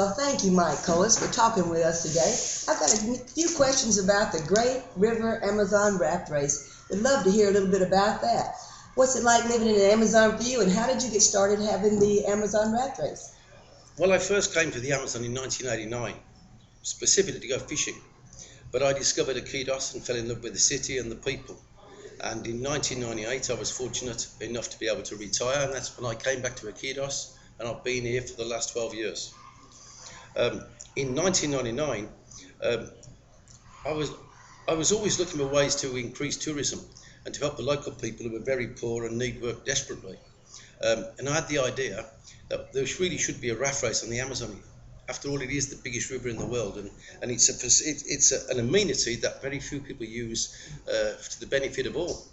Well, thank you, Mike Collis, for talking with us today. I've got a few questions about the Great River Amazon Raft Race. We'd love to hear a little bit about that. What's it like living in the Amazon for you, and how did you get started having the Amazon Raft Race? Well, I first came to the Amazon in 1989, specifically to go fishing. But I discovered Iquitos and fell in love with the city and the people. And in 1998, I was fortunate enough to be able to retire, and that's when I came back to Iquitos, and I've been here for the last 12 years. In 1999, I was always looking for ways to increase tourism and to help the local people who were very poor and need work desperately. And I had the idea that there really should be a raft race on the Amazon. After all, it is the biggest river in the world, and it's an amenity that very few people use to the benefit of all.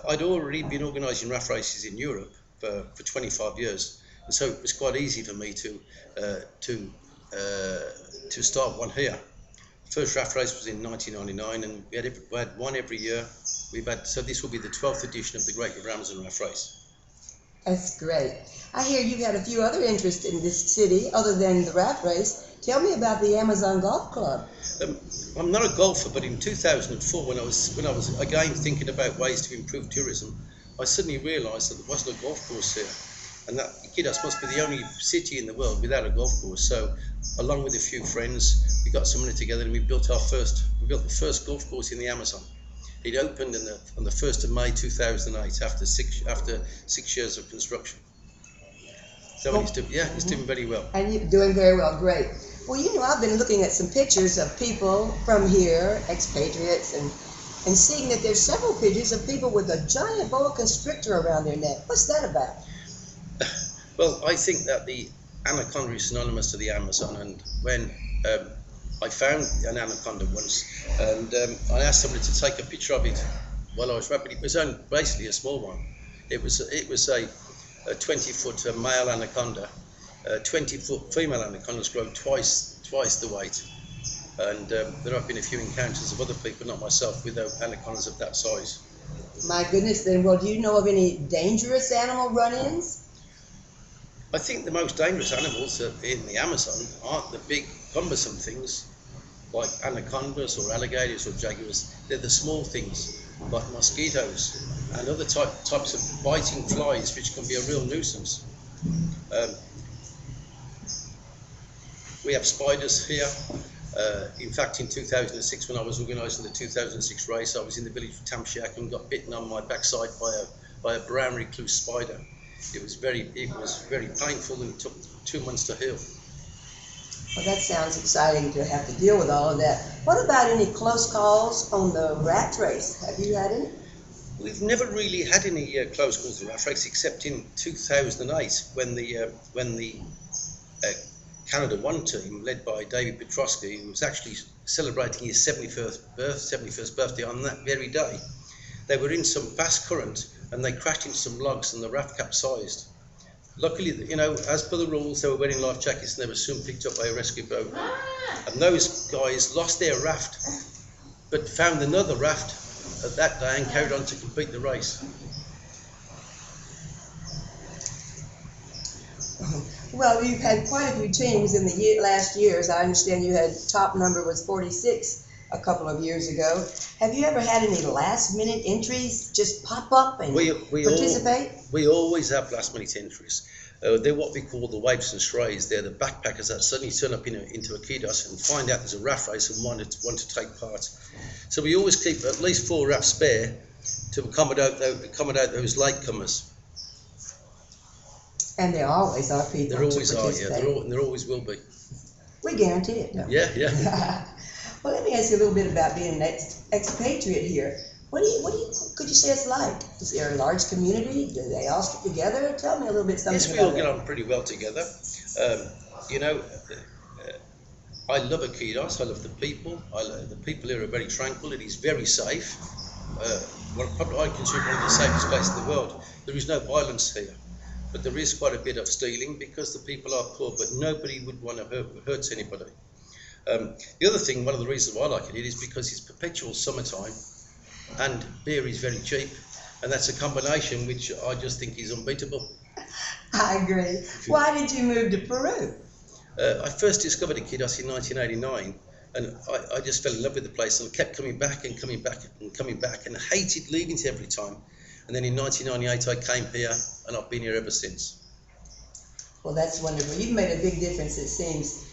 I'd already been organising raft races in Europe for 25 years, and so it was quite easy for me to start one here. First raft race was in 1999, and we had one every year. So this will be the 12th edition of the Great River Amazon Raft Race. That's great. I hear you've had a few other interests in this city other than the raft race. Tell me about the Amazon Golf Club. I'm not a golfer, but in 2004, when I was again thinking about ways to improve tourism, I suddenly realised that there wasn't a golf course here, and that Iquitos must be the only city in the world without a golf course. So, along with a few friends, we got some money together and we built the first golf course in the Amazon. It opened on the 1st of May 2008 after six years of construction. So it's doing very well. And you're doing very well, great. Well, I've been looking at some pictures of people from here, expatriates, and seeing that there's several pictures of people with a giant boa constrictor around their neck. What's that about? Well, I think that the anaconda is synonymous to the Amazon, and when I found an anaconda once, and I asked somebody to take a picture of it while I was rapidly. It was only basically a small one. It was a 20-foot male anaconda. 20-foot female anacondas grow twice the weight, and there have been a few encounters of other people, not myself, with anacondas of that size. My goodness, then, well, do you know of any dangerous animal run-ins? I think the most dangerous animals in the Amazon aren't the big, cumbersome things like anacondas or alligators or jaguars. They're the small things like mosquitoes and other types of biting flies, which can be a real nuisance. We have spiders here. In fact, in 2006, when I was organising the 2006 race, I was in the village of Tamshiak and got bitten on my backside by a brown recluse spider. It was very painful, and it took 2 months to heal. Well, that sounds exciting to have to deal with all of that. What about any close calls on the rat race? Have you had any? We've never really had any close calls on the rat race, except in 2008 when the Canada 1 team, led by David Petrosky, who was actually celebrating his 71st birthday on that very day. They were in some fast current and they crashed into some logs and the raft capsized. Luckily, as per the rules, they were wearing life jackets and they were soon picked up by a rescue boat. And those guys lost their raft, but found another raft at that day and carried on to complete the race. Well, you've had quite a few teams in the last years. I understand you had top number was 46 a couple of years ago. Have you ever had any last-minute entries just pop up and participate? We always have last-minute entries. They're what we call the waifs and strays. They're the backpackers that suddenly turn up into Iquitos and find out there's a raft race and want to take part. So we always keep at least 4 rafts spare to accommodate those latecomers. And there always are people. There always are, yeah. There always will be. We guarantee it. No? Yeah. Well, let me ask you a little bit about being an expatriate here. What could you say it's like? Is there a large community? Do they all stick together? Tell me a little bit something about that. Yes, we all get on pretty well together. I love Iquitos. I love the people. The people here are very tranquil. It is very safe. Probably I consider one of the safest places in the world. There is no violence here, but there is quite a bit of stealing because the people are poor, but nobody would want to hurt anybody. The other thing, one of the reasons why I like it is because it's perpetual summertime and beer is very cheap, and that's a combination which I just think is unbeatable. I agree. Why did you move to Peru? I first discovered Kidos in 1989, and I just fell in love with the place, and I kept coming back and coming back and coming back, and hated leaving it every time. And then in 1998 I came here, and I've been here ever since. Well, that's wonderful. You've made a big difference, it seems.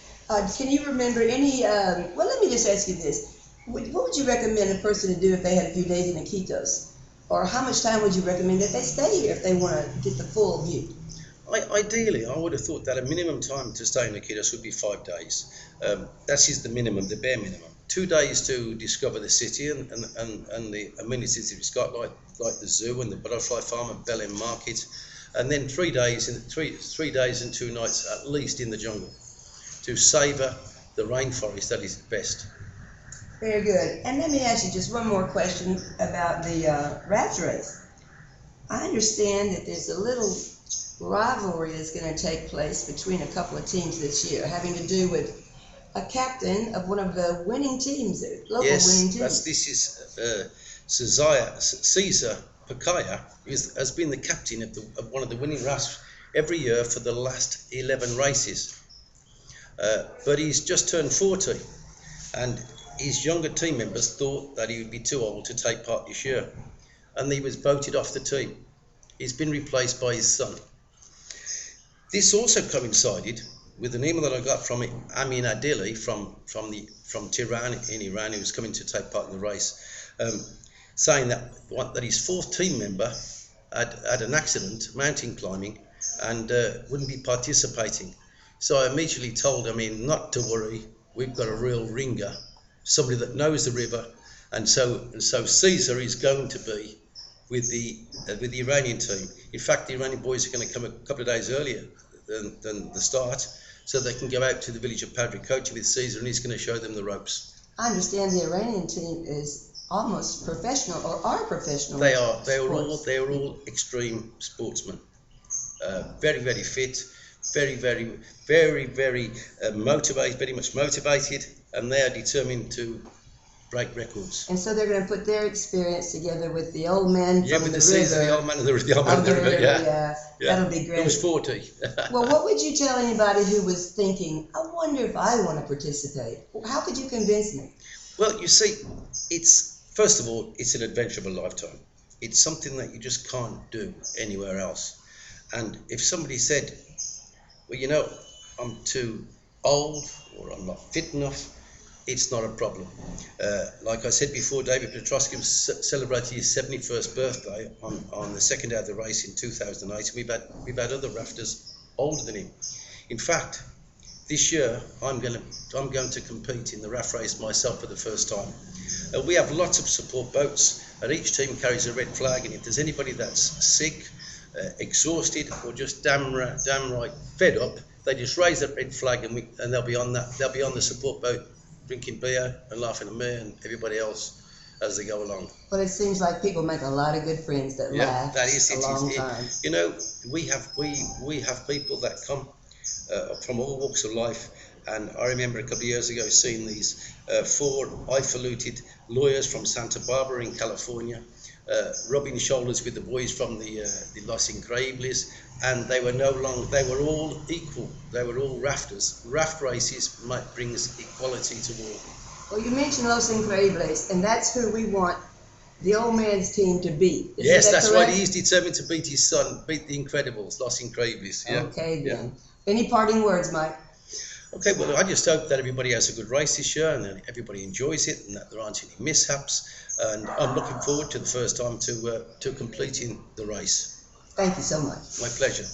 Can you remember any, well, let me just ask you this. What would you recommend a person to do if they had a few days in Iquitos? Or how much time would you recommend that they stay here if they want to get the full view? Ideally, I would have thought that a minimum time to stay in Iquitos would be 5 days. That is the minimum, the bare minimum. 2 days to discover the city and the amenities it's got, like the zoo and the butterfly farm and Bel Air Market, and then 3 days and 3 days and 2 nights at least in the jungle to savour the rainforest that is best. Very good. And let me ask you just one more question about the raft race. I understand that there's a little rivalry that's going to take place between a couple of teams this year, having to do with a captain of one of the winning teams, local winning teams. This is Cesar Pacaya, who has been the captain of one of the winning rafts every year for the last 11 races. But he's just turned 40, and his younger team members thought that he would be too old to take part this year, and he was voted off the team. He's been replaced by his son. This also coincided with an email that I got from Amin Adili from Tehran in Iran, who was coming to take part in the race, saying that his fourth team member had an accident mountain climbing and wouldn't be participating. So I immediately told Amin not to worry. We've got a real ringer, somebody that knows the river, and so Caesar is going to be with the Iranian team. In fact, the Iranian boys are going to come a couple of days earlier than the start, so they can go out to the village of Padre Cocha with Caesar, and he's going to show them the ropes. I understand the Iranian team is almost professional, or are professional. They are all extreme sportsmen, very fit, very motivated, very much motivated, and they are determined to break records. And so they're going to put their experience together with the old men from the river. The old man of the river, yeah. That'll be great. It was 40. Well, what would you tell anybody who was thinking, I wonder if I want to participate? How could you convince me? Well, you see, first of all, it's an adventure of a lifetime. It's something that you just can't do anywhere else. And if somebody said, well, I'm too old or I'm not fit enough, it's not a problem. Like I said before, David Petrosky celebrated his 71st birthday on the second day of the race in 2008. We've had other rafters older than him. In fact, this year I'm going to compete in the raft race myself for the first time. We have lots of support boats, and each team carries a red flag. And if there's anybody that's sick, exhausted, or just damn right fed up, they just raise that red flag, and they'll be on that. They'll be on the support boat, drinking beer and laughing at me and everybody else as they go along. Well, it seems like people make a lot of good friends that last a long time. We have people that come from all walks of life, and I remember a couple of years ago seeing these 4 highfalutin lawyers from Santa Barbara in California rubbing shoulders with the boys from the Los Increíbles, and they were all equal. They were all rafters. Raft races brings equality to all. Well, you mentioned Los Increíbles, and that's who we want the old man's team to beat. Yes, that's right. He's determined to beat his son, beat the Incredibles, Los Increíbles. Yeah. Okay, then. Yeah. Any parting words, Mike? Okay, well, I just hope that everybody has a good race this year, and that everybody enjoys it, and that there aren't any mishaps. And I'm looking forward to the first time to completing the race. Thank you so much. My pleasure.